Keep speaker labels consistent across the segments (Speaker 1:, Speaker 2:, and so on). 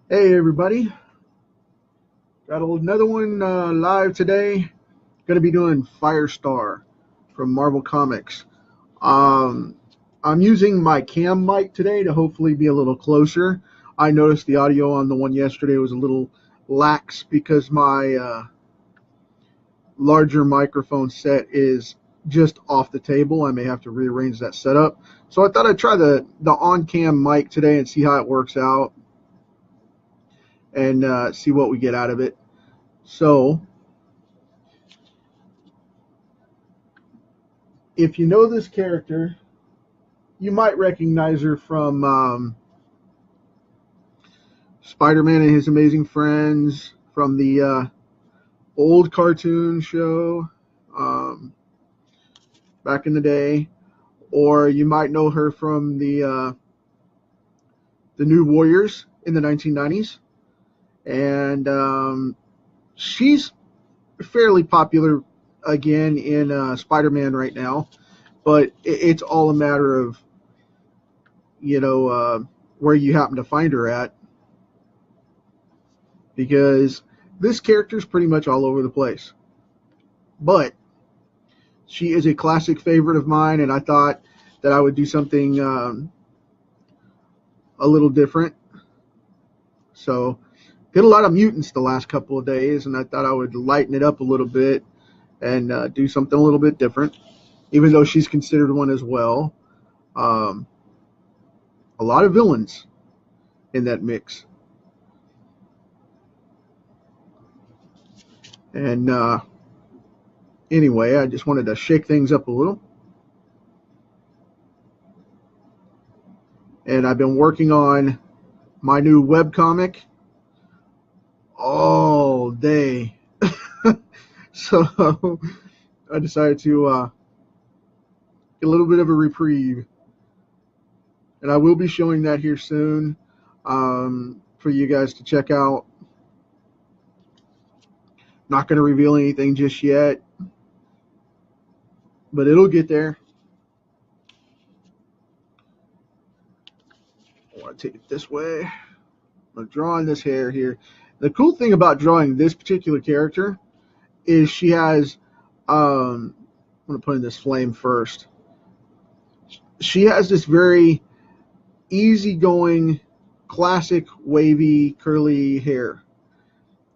Speaker 1: Hey everybody, got another one live today. Going to be doing Firestar from Marvel Comics. Um, I'm using my cam mic today to hopefully be a little closer. I noticed the audio on the one yesterday was a little lax because my larger microphone set is just off the table. I may have to rearrange that setup. So I thought I'd try the on-cam mic today and see how it works out and see what we get out of it. So if you know this character, you might recognize her from Spider-Man and His Amazing Friends, from the old cartoon show back in the day, or you might know her from the New Warriors in the 1990s, and she's fairly popular again in Spider-Man right now, but it's all a matter of where you happen to find her at, because this character is pretty much all over the place. But she is a classic favorite of mine, and I thought that I would do something a little different. So, did a lot of mutants the last couple of days, and I thought I would lighten it up a little bit and do something a little bit different, even though she's considered one as well. Um, a lot of villains in that mix. And anyway, I just wanted to shake things up a little. And I've been working on my new webcomic all day. So I decided to get a little bit of a reprieve. And I will be showing that here soon for you guys to check out. Not going to reveal anything just yet, but it'll get there. I want to take it this way. I'm drawing this hair here. The cool thing about drawing this particular character is she has, I'm going to put in this flame first. She has this very easygoing, classic, wavy, curly hair.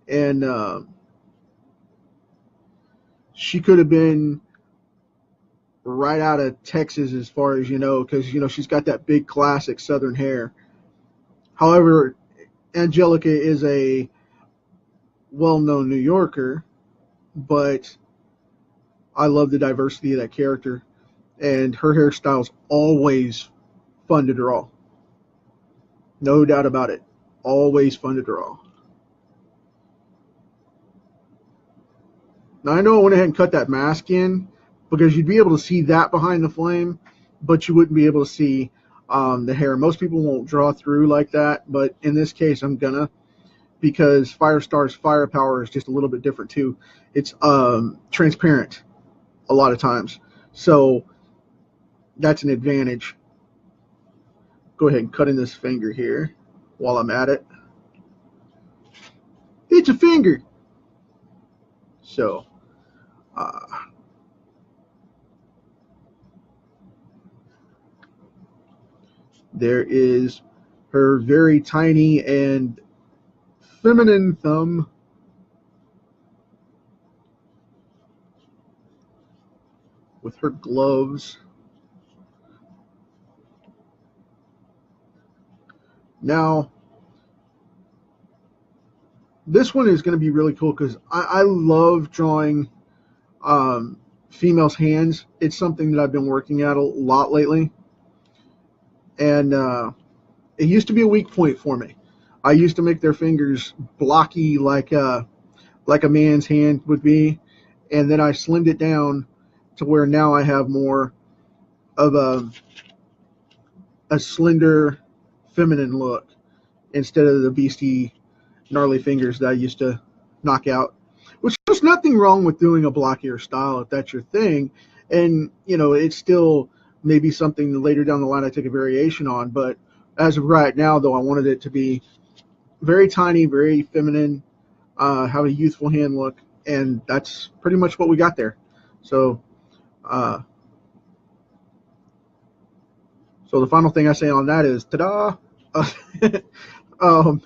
Speaker 1: And she could have been right out of Texas as far as because she's got that big classic Southern hair. However, Angelica is a well-known New Yorker, but I love the diversity of that character, and her hairstyle's always fun to draw. No doubt about it. Always fun to draw. Now, I know I went ahead and cut that mask in because you'd be able to see that behind the flame, but you wouldn't be able to see the hair. Most people won't draw through like that, but in this case, I'm gonna, because Firestar's firepower is just a little bit different too. It's transparent a lot of times, so that's an advantage. Go ahead and cut in this finger here while I'm at it. It's a finger. So there is her very tiny and feminine thumb. With her gloves. Now, this one is going to be really cool because I love drawing females' hands. It's something that I've been working at a lot lately. And it used to be a weak point for me. I used to make their fingers blocky like a man's hand would be. And then I slimmed it down to where now I have more of a slender, feminine look instead of the beastie, gnarly fingers that I used to knock out. Which there's nothing wrong with doing a blockier style if that's your thing. And, it's still maybe something that later down the line I take a variation on. But as of right now, though, I wanted it to be very tiny, very feminine, have a youthful hand look, and that's pretty much what we got there. So, uh, so the final thing I say on that is, ta-da! um,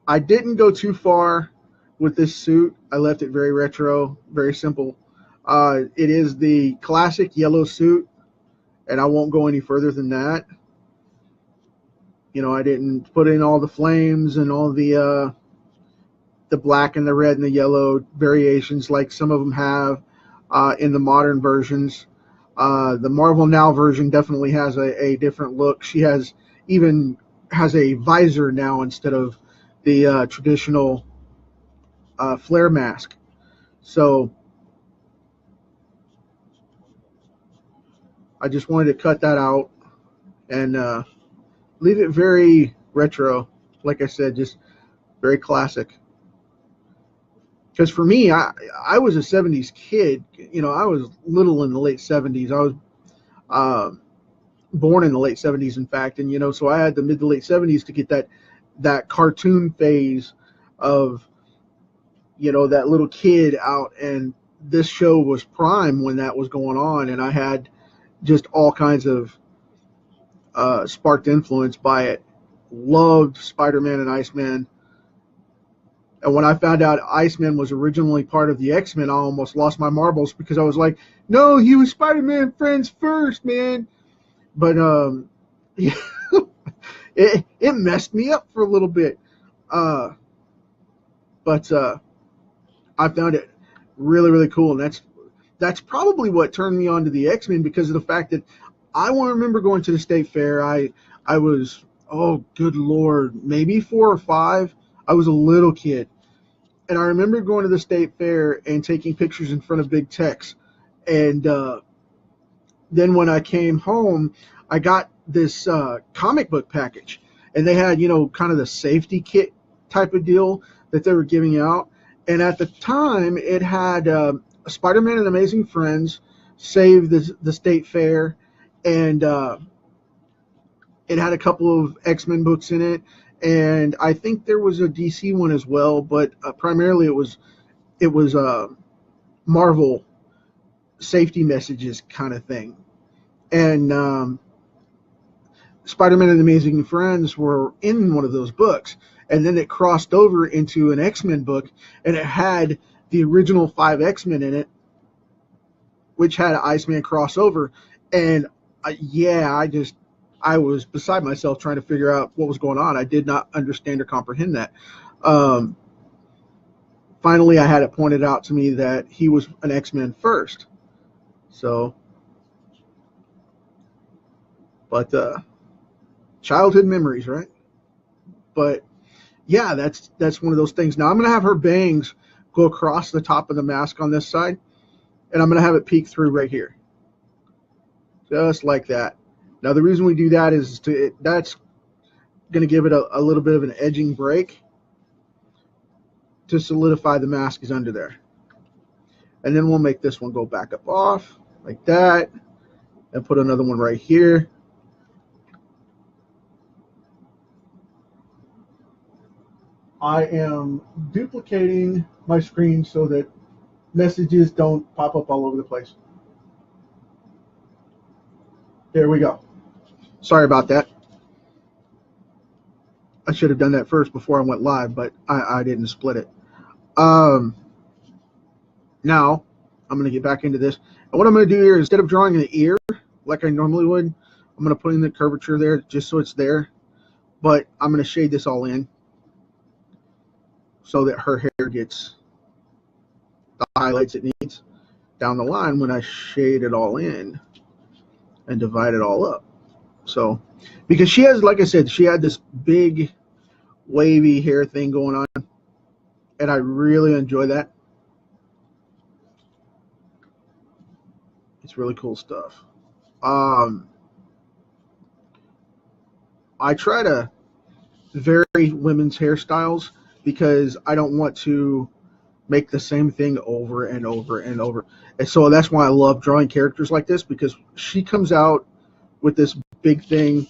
Speaker 1: I didn't go too far with this suit. I left it very retro, very simple. It is the classic yellow suit, and I won't go any further than that. You know, I didn't put in all the flames and all the black and the red and the yellow variations like some of them have in the modern versions. The Marvel Now version definitely has a different look. She even has a visor now instead of the traditional flare mask. So I just wanted to cut that out and leave it very retro. Like I said, just very classic. Because for me, I was a '70s kid. You know, I was little in the late '70s. I was uh, born in the late '70s, in fact, and you know, so I had the mid to late '70s to get that cartoon phase of, you know, that little kid out, and this show was prime when that was going on, and I had just all kinds of sparked influence by it. Loved Spider-Man and Iceman. And when I found out Iceman was originally part of the X-Men, I almost lost my marbles because I was like, no, he was Spider-Man friends first, man. But yeah, it messed me up for a little bit. But I found it really, really cool. And that's probably what turned me on to the X-Men, because of the fact that I remember going to the state fair. I was, oh, good Lord, maybe 4 or 5. I was a little kid. And I remember going to the state fair and taking pictures in front of big techs. And then when I came home, I got this comic book package. And they had, you know, kind of the safety kit type of deal that they were giving out. And at the time, it had Spider-Man and Amazing Friends, Save the State Fair, and it had a couple of X-Men books in it. And I think there was a DC one as well, but primarily it was Marvel safety messages kind of thing. And Spider-Man and the Amazing Friends were in one of those books, and then it crossed over into an X-Men book, and it had the original 5 X-Men in it, which had an Iceman crossover. And I was beside myself trying to figure out what was going on. I did not understand or comprehend that. Finally, I had it pointed out to me that he was an X-Men first. So, but childhood memories, right? But yeah, that's one of those things. Now I'm going to have her bangs go across the top of the mask on this side, and I'm going to have it peek through right here, just like that. Now the reason we do that is that's going to give it a little bit of an edging break to solidify the mask is under there. And then we'll make this one go back up off like that, and put another one right here. I am duplicating my screen so that messages don't pop up all over the place. There we go. Sorry about that. I should have done that first before I went live, but I didn't split it. Now I'm going to get back into this. And what I'm going to do here, instead of drawing the ear like I normally would, I'm going to put in the curvature there just so it's there. But I'm going to shade this all in so that her hair gets the highlights it needs down the line when I shade it all in and divide it all up. So, because she has, like I said, she had this big wavy hair thing going on, and I really enjoy that. It's really cool stuff. I try to vary women's hairstyles because I don't want to make the same thing over and over and over. And so that's why I love drawing characters like this, because she comes out with this big thing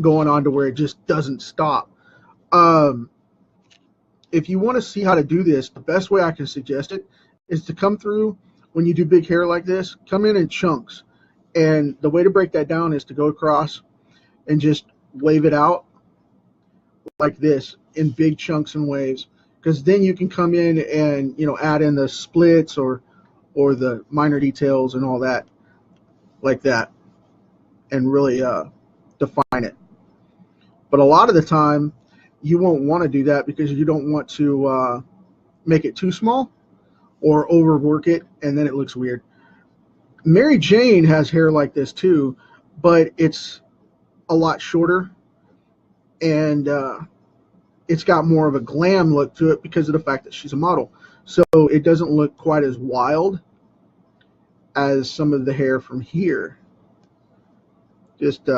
Speaker 1: going on to where it just doesn't stop. Um, if you want to see how to do this, the best way I can suggest it is to come through when you do big hair like this, come in chunks. And the way to break that down is to go across and just wave it out like this in big chunks and waves. Because then you can come in and add in the splits or the minor details and all that like that, and really define it. But a lot of the time, you won't want to do that because you don't want to make it too small or overwork it, and then it looks weird. Mary Jane has hair like this too, but it's a lot shorter, and it's got more of a glam look to it because of the fact that she's a model. So it doesn't look quite as wild as some of the hair from here. Just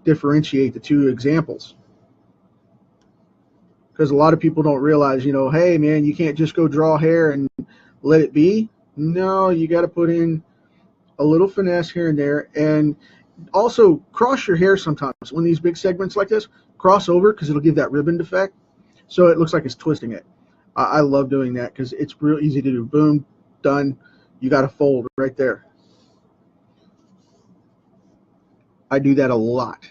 Speaker 1: differentiate the two examples. Because a lot of people don't realize, hey man, you can't just go draw hair and let it be. No, you got to put in a little finesse here and there, and also cross your hair sometimes. When these big segments like this, cross over because it'll give that ribbon effect, so it looks like it's twisting it. I love doing that because it's real easy to do. Boom, done. You got a fold right there. I do that a lot.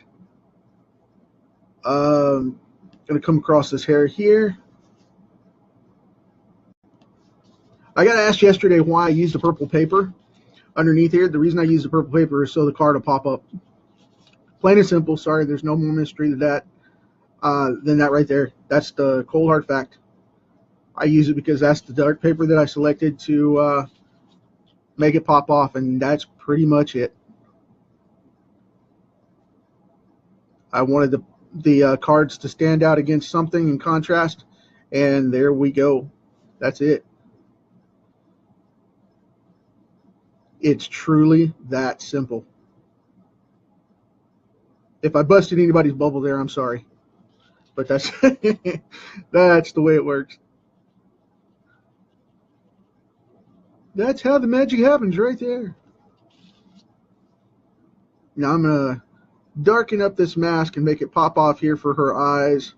Speaker 1: Gonna come across this hair here. I got asked yesterday why I used the purple paper underneath here. The reason I use the purple paper is so the card will pop up. Plain and simple. Sorry, there's no more mystery to that than that right there. That's the cold hard fact. I use it because that's the dark paper that I selected to make it pop off, and that's pretty much it. I wanted the cards to stand out against something in contrast, and there we go. That's it. It's truly that simple. If I busted anybody's bubble there, I'm sorry. But that's that's the way it works. That's how the magic happens right there. Now I'm going to darken up this mask and make it pop off here for her eyes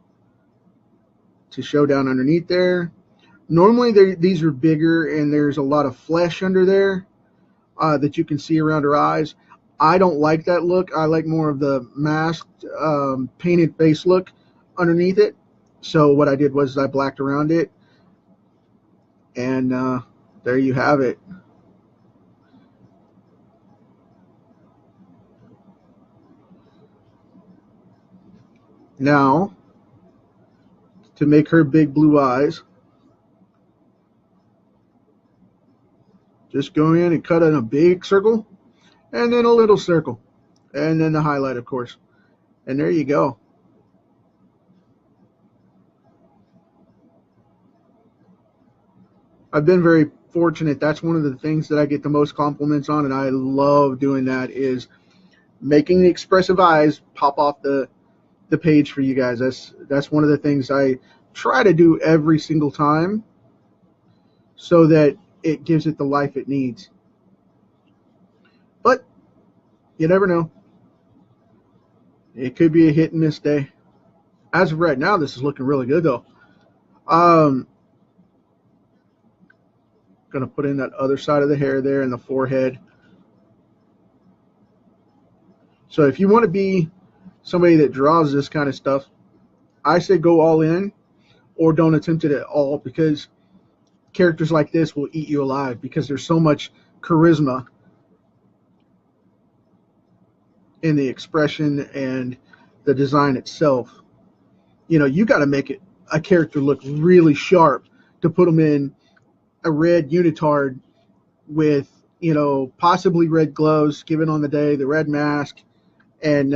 Speaker 1: to show down underneath there. Normally these are bigger and there's a lot of flesh under there that you can see around her eyes. I don't like that look. I like more of the masked painted face look underneath it. So what I did was I blacked around it, and there you have it. Now, to make her big blue eyes, just go in and cut in a big circle, and then a little circle, and then the highlight, of course. And there you go. I've been very fortunate. That's one of the things that I get the most compliments on, and I love doing that, is making the expressive eyes pop off the page for you guys. That's one of the things I try to do every single time so that it gives it the life it needs. But you never know. It could be a hit and miss day. As of right now, this is looking really good though. Going to put in that other side of the hair there in the forehead. So if you want to be somebody that draws this kind of stuff, I say go all in or don't attempt it at all, because characters like this will eat you alive because there's so much charisma in the expression and the design itself. You got to make it a character look really sharp to put them in a red unitard with possibly red gloves given on the day, the red mask, and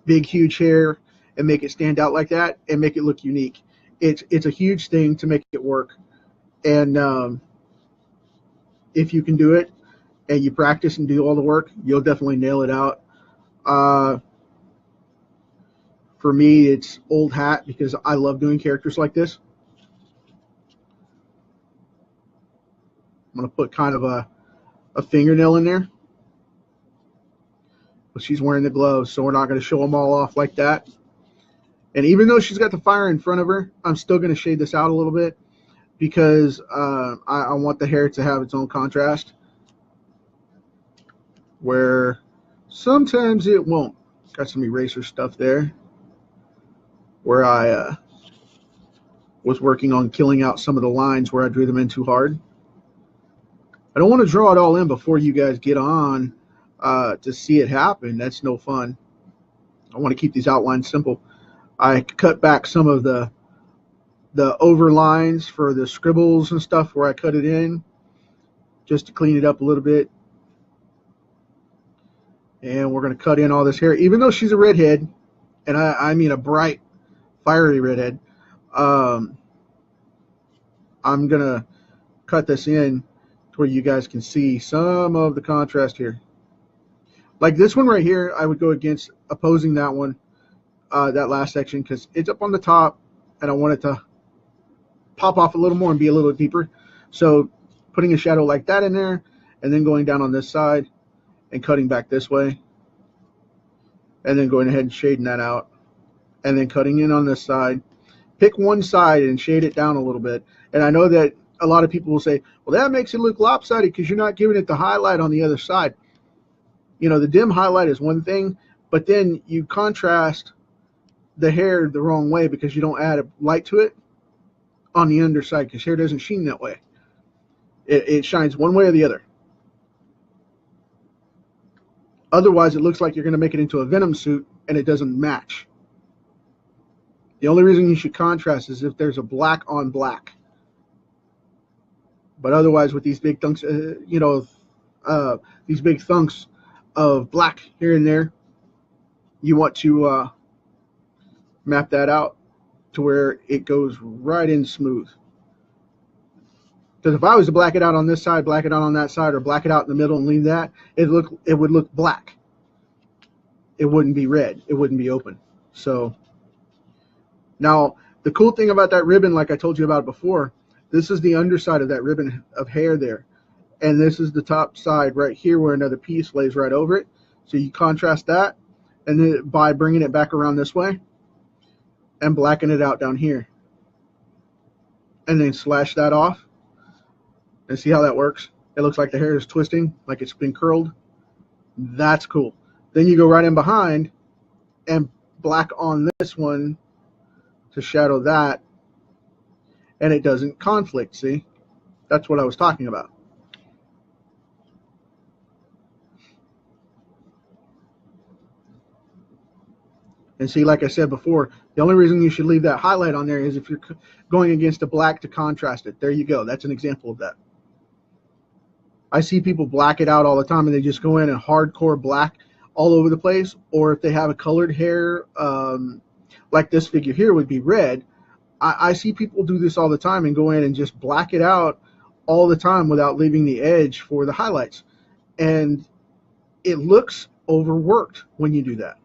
Speaker 1: big huge hair, and make it stand out like that and make it look unique. It's a huge thing to make it work, and if you can do it and you practice and do all the work, you'll definitely nail it out. For me, it's old hat because I love doing characters like this. I'm going to put kind of a fingernail in there. But she's wearing the gloves, so we're not going to show them all off like that. And even though she's got the fire in front of her, I'm still going to shade this out a little bit because I want the hair to have its own contrast, where sometimes it won't. Got some eraser stuff there where I was working on killing out some of the lines where I drew them in too hard. I don't want to draw it all in before you guys get on to see it happen. That's no fun. I want to keep these outlines simple. I cut back some of the overlines for the scribbles and stuff where I cut it in just to clean it up a little bit. And we're going to cut in all this hair. Even though she's a redhead, and I mean a bright, fiery redhead, I'm going to cut this in to where you guys can see some of the contrast here. Like this one right here, I would go against opposing that one, that last section, because it's up on the top, and I want it to pop off a little more and be a little deeper. So putting a shadow like that in there, and then going down on this side and cutting back this way, and then going ahead and shading that out, and then cutting in on this side. Pick one side and shade it down a little bit. And I know that a lot of people will say, well, that makes it look lopsided because you're not giving it the highlight on the other side. You know, the dim highlight is one thing, but then you contrast the hair the wrong way because you don't add a light to it on the underside, because hair doesn't sheen that way. It shines one way or the other. Otherwise, it looks like you're going to make it into a Venom suit, and it doesn't match. The only reason you should contrast is if there's a black on black. But otherwise, with these big thunks, these big thunks of black here and there, you want to map that out to where it goes right in smooth. Because if I was to black it out on this side, black it out on that side, or black it out in the middle and leave that, it would look black. It wouldn't be red. It wouldn't be open. So now the cool thing about that ribbon, like I told you about before, this is the underside of that ribbon of hair there. And this is the top side right here where another piece lays right over it. So you contrast that, and then by bringing it back around this way and blacken it out down here. And then slash that off. And see how that works? It looks like the hair is twisting, like it's been curled. That's cool. Then you go right in behind and black on this one to shadow that, and it doesn't conflict, see? That's what I was talking about. And see, like I said before, the only reason you should leave that highlight on there is if you're going against a black to contrast it. There you go. That's an example of that. I see people black it out all the time, and they just go in and hardcore black all over the place. Or if they have a colored hair, like this figure here would be red. I see people do this all the time and go in and just black it out all the time without leaving the edge for the highlights. And it looks overworked when you do that.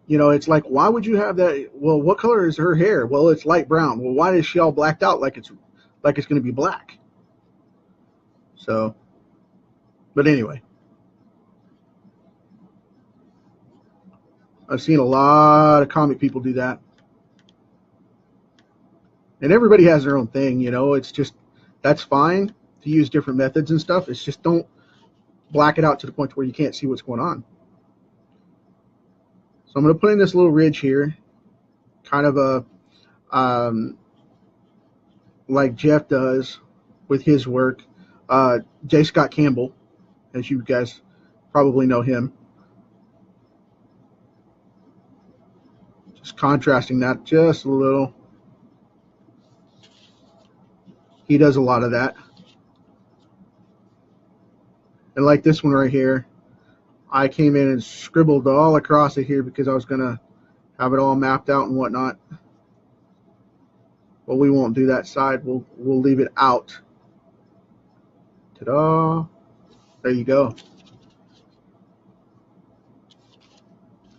Speaker 1: You know, it's like, why would you have that? Well, what color is her hair? Well, it's light brown. Well, why is she all blacked out like it's going to be black? So, but anyway, I've seen a lot of comic people do that. And everybody has their own thing, you know. It's just, that's fine to use different methods and stuff. It's just don't black it out to the point where you can't see what's going on. So I'm going to put in this little ridge here, kind of a, like Jeff does with his work. J. Scott Campbell, as you guys probably know him. Just contrasting that just a little. He does a lot of that. And like this one right here, I came in and scribbled all across it here because I was going to have it all mapped out and whatnot. But we won't do that side. We'll leave it out. Ta-da! There you go.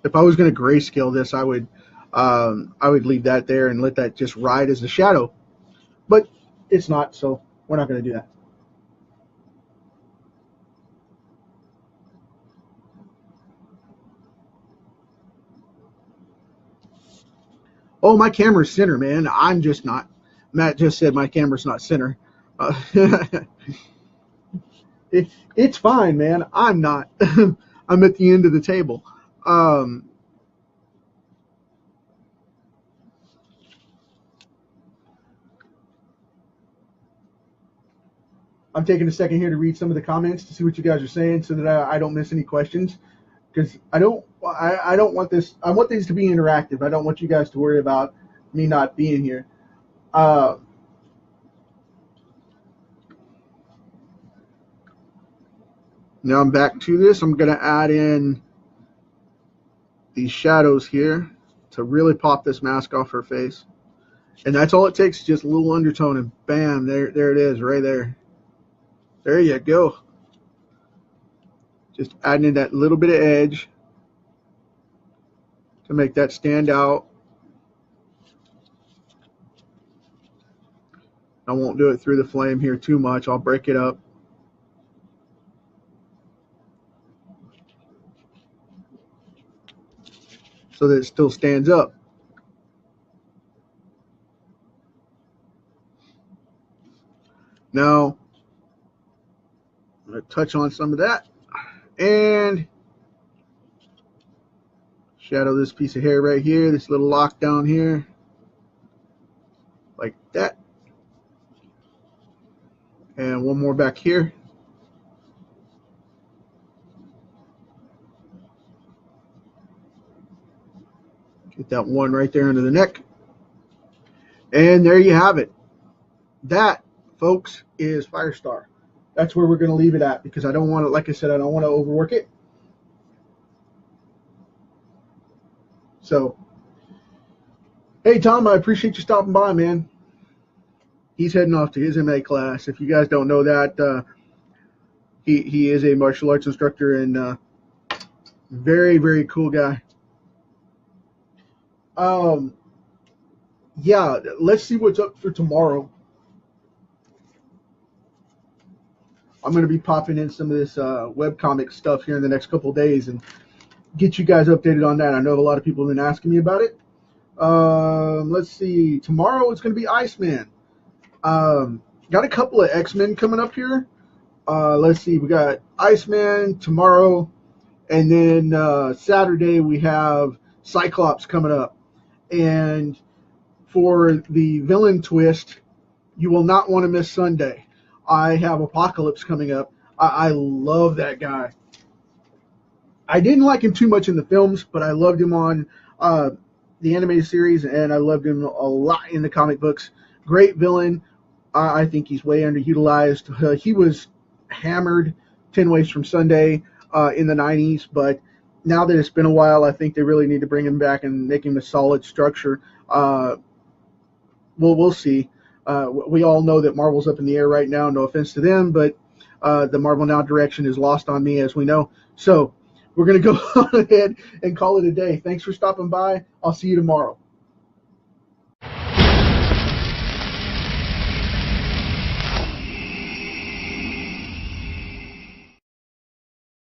Speaker 1: If I was going to grayscale this, I would leave that there and let that just ride as a shadow. But it's not, so we're not going to do that. Oh, my camera's center, man. I'm just not. Matt just said my camera's not center. It's fine, man. I'm not. I'm at the end of the table. Um, I'm taking a second here to read some of the comments to see what you guys are saying, so that I don't miss any questions. Because I don't want this. I want things to be interactive. I don't want you guys to worry about me not being here. Uh, Now I'm back to this. I'm going to add in these shadows here to really pop this mask off her face. And that's all it takes, just a little undertone, and bam, there it is, right there. There you go. Just adding in that little bit of edge to make that stand out. I won't do it through the flame here too much. I'll break it up. So that it still stands up. Now, I'm going to touch on some of that and shadow this piece of hair right here, this little lock down here, like that. And one more back here. Get that one right there under the neck. And there you have it. That, folks, is Firestar. That's where we're going to leave it at, because I don't want to, like I said, I don't want to overwork it. So, hey, Tom, I appreciate you stopping by, man. He's heading off to his MA class. If you guys don't know that, he is a martial arts instructor, and very, very cool guy. Yeah, let's see what's up for tomorrow. I'm going to be popping in some of this webcomic stuff here in the next couple of days and get you guys updated on that. I know a lot of people have been asking me about it. Let's see. Tomorrow it's going to be Iceman. Got a couple of X-Men coming up here. Let's see. We got Iceman tomorrow. And then Saturday we have Cyclops coming up. And for the villain twist, you will not want to miss Sunday. I have Apocalypse coming up. I love that guy. I didn't like him too much in the films, but I loved him on the animated series, and I loved him a lot in the comic books. Great villain. I think he's way underutilized. He was hammered 10 Ways from Sunday in the 90s, but now that it's been a while, I think they really need to bring him back and make him a solid structure. We'll see. We all know that Marvel's up in the air right now. No offense to them, but the Marvel Now direction is lost on me, as we know. So we're going to go on ahead and call it a day. Thanks for stopping by. I'll see you tomorrow.